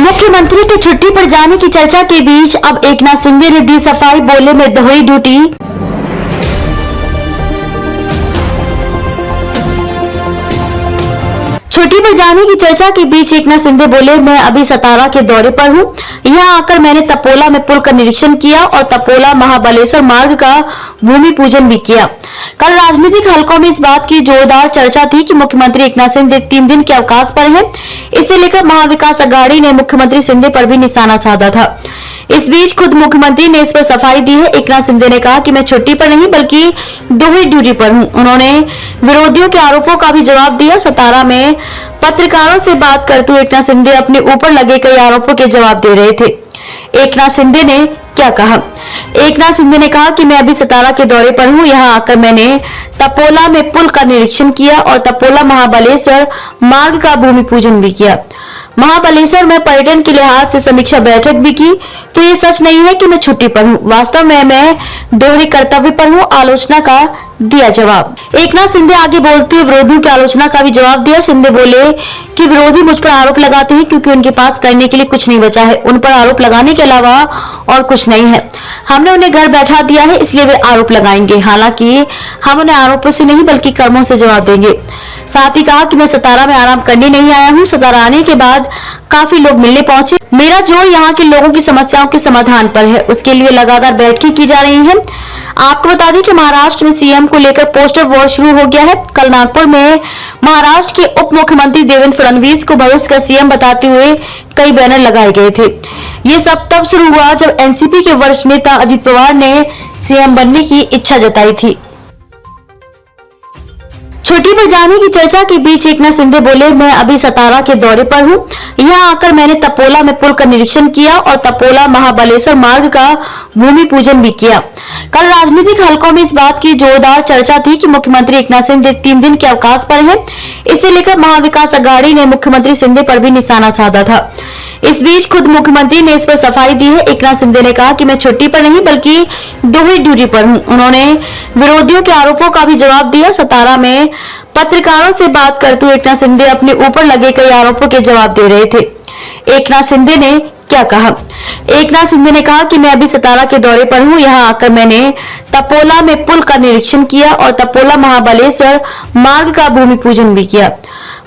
मुख्यमंत्री के छुट्टी पर जाने की चर्चा के बीच अब एकनाथ शिंदे ने दी सफाई, बोले मैं दोहरी ड्यूटी। छुट्टी पर जाने की चर्चा के बीच एकनाथ शिंदे बोले मैं अभी सतारा के दौरे पर हूं। यहां आकर मैंने तपोला में पुल का निरीक्षण किया और तपोला महाबलेश्वर मार्ग का भूमि पूजन भी किया। कल राजनीतिक हलकों में इस बात की जोरदार चर्चा थी कि मुख्यमंत्री एकनाथ शिंदे 3 दिन के अवकाश पर हैं। इसे लेकर महाविकास अघाड़ी ने मुख्यमंत्री शिंदे पर भी निशाना साधा था। इस बीच खुद मुख्यमंत्री ने इस पर सफाई दी है। एकनाथ शिंदे ने कहा कि मैं छुट्टी पर नहीं बल्कि दोहरी ड्यूटी पर हूं। उन्होंने विरोधियों के आरोपों का भी जवाब दिया। सतारा में पत्रकारों से बात करते हुए एकनाथ शिंदे अपने ऊपर लगे कई आरोपों के जवाब दे रहे थे। एकनाथ शिंदे ने क्या कहा? एकनाथ शिंदे ने कहा कि मैं अभी सतारा के दौरे पर हूं। यहां आकर मैंने तपोला में पुल का निरीक्षण किया और तपोला महाबलेश्वर मार्ग का भूमि पूजन भी किया। महाबलेश्वर में पर्यटन के लिहाज से समीक्षा बैठक भी की। तो ये सच नहीं है कि मैं छुट्टी पर हूँ, वास्तव में मैं दोहरे कर्तव्य पर हूँ। आलोचना का दिया जवाब। एकनाथ शिंदे आगे बोलते हुए विरोधियों की आलोचना का भी जवाब दिया। शिंदे बोले कि विरोधी मुझ पर आरोप लगाते हैं क्योंकि उनके पास करने के लिए कुछ नहीं बचा है। उन पर आरोप लगाने के अलावा और कुछ नहीं है। हमने उन्हें घर बैठा दिया है, इसलिए वे आरोप लगाएंगे। हालांकि हम उन्हें आरोपों से नहीं बल्कि कर्मों से जवाब देंगे। साथ ही कहा कि मैं सतारा में आराम करने नहीं आया हूँ। सतारा आने के बाद काफी लोग मिलने पहुंचे। मेरा जोर यहाँ के लोगों की समस्याओं के समाधान पर है, उसके लिए लगातार बैठकें की जा रही हैं। आपको बता दें कि महाराष्ट्र में सीएम को लेकर पोस्टर वॉर शुरू हो गया है। कल नागपुर में महाराष्ट्र के उप मुख्यमंत्री देवेंद्र फडणवीस को भविष्य का सीएम बताते हुए कई बैनर लगाए गए थे। ये सब तब शुरू हुआ जब एनसीपी के वरिष्ठ नेता अजित पवार ने सीएम बनने की इच्छा जताई थी। छुट्टी पर जाने की चर्चा के बीच एकनाथ शिंदे बोले मैं अभी सतारा के दौरे पर हूं। यहां आकर मैंने तपोला में पुल का निरीक्षण किया और तपोला महाबलेश्वर मार्ग का भूमि पूजन भी किया। कल राजनीतिक हलकों में इस बात की जोरदार चर्चा थी कि मुख्यमंत्री एकनाथ शिंदे 3 दिन के अवकाश पर हैं। इसे लेकर महाविकास अघाड़ी ने मुख्यमंत्री शिंदे पर भी निशाना साधा था। इस बीच खुद मुख्यमंत्री ने इस पर सफाई दी है। एकनाथ शिंदे ने कहा कि मैं छुट्टी पर नहीं बल्कि दोहरी ड्यूटी पर हूं। उन्होंने विरोधियों के आरोपों का भी जवाब दिया। सतारा में पत्रकारों से बात करते हुए एकनाथ शिंदे अपने ऊपर लगे कई आरोपों के जवाब दे रहे थे। एकनाथ शिंदे ने क्या कहा? एकनाथ शिंदे ने कहा कि मैं अभी सतारा के दौरे पर हूँ। यहाँ आकर मैंने तपोला में पुल का निरीक्षण किया और तपोला महाबलेश्वर मार्ग का भूमि पूजन भी किया।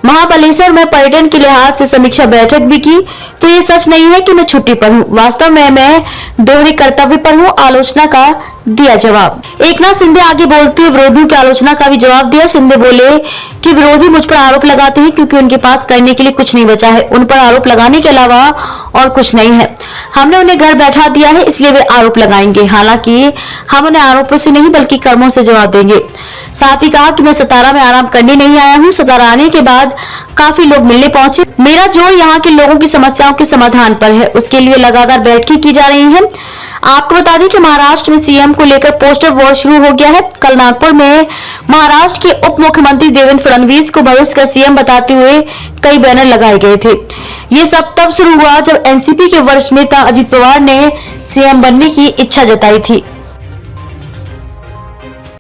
महाबलेश्वर में पर्यटन के लिहाज से समीक्षा बैठक भी की। तो ये सच नहीं है कि मैं छुट्टी पर हूँ, वास्तव में मैं दोहरे कर्तव्य पर हूँ। आलोचना का दिया जवाब। एकनाथ शिंदे आगे बोलते हुए विरोधियों की आलोचना का भी जवाब दिया। शिंदे बोले कि विरोधी मुझ पर आरोप लगाते हैं क्योंकि उनके पास करने के लिए कुछ नहीं बचा है। उन पर आरोप लगाने के अलावा और कुछ नहीं है। हमने उन्हें घर बैठा दिया है, इसलिए वे आरोप लगाएंगे। हालांकि हम उन्हें आरोपों से नहीं बल्कि कर्मों से जवाब देंगे। साथ ही कहा कि मैं सतारा में आराम करने नहीं आया हूँ। सतारा आने के बाद काफी लोग मिलने पहुंचे। मेरा जोर यहाँ के लोगों की समस्याओं के समाधान पर है, उसके लिए लगातार बैठकें की जा रही हैं। आपको बता दें कि महाराष्ट्र में सीएम को लेकर पोस्टर वॉर शुरू हो गया है। कल नागपुर में महाराष्ट्र के उप मुख्यमंत्री देवेंद्र फडणवीस को भविष्य का सीएम बताते हुए कई बैनर लगाए गए थे। ये सब तब शुरू हुआ जब एनसीपी के वरिष्ठ नेता अजित पवार ने सीएम बनने की इच्छा जताई थी।